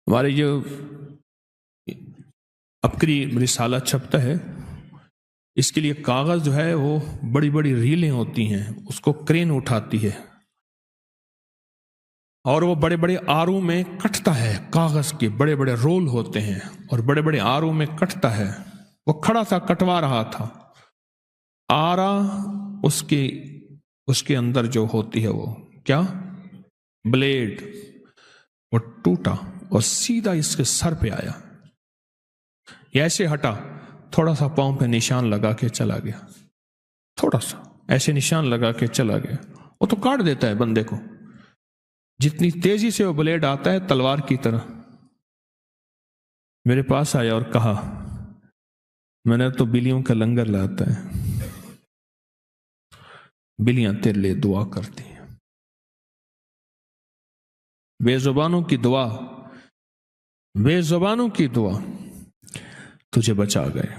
ہمارے جو عبقری رسالہ چھپتا ہے، اس کے لیے کاغذ جو ہے وہ بڑی بڑی ریلیں ہوتی ہیں، اس کو کرین اٹھاتی ہے اور وہ بڑے بڑے آروں میں کٹتا ہے، کاغذ کے بڑے بڑے رول ہوتے ہیں اور بڑے بڑے آروں میں کٹتا ہے۔ وہ کھڑا تھا، کٹوا رہا تھا، آرا اس کے اندر جو ہوتی ہے وہ کیا بلیڈ، وہ ٹوٹا اور سیدھا اس کے سر پہ آیا، یہ ایسے ہٹا، تھوڑا سا پاؤں پہ نشان لگا کے چلا گیا، تھوڑا سا ایسے نشان لگا کے چلا گیا۔ وہ تو کاٹ دیتا ہے بندے کو، جتنی تیزی سے وہ بلیڈ آتا ہے تلوار کی طرح۔ میرے پاس آیا اور کہا، میں نے تو بلیوں کا لنگر لاتا ہے، بلیاں تیرے لیے دعا کرتی ہیں، بے زبانوں کی دعا، بے زبانوں کی دعا تجھے بچا گئے۔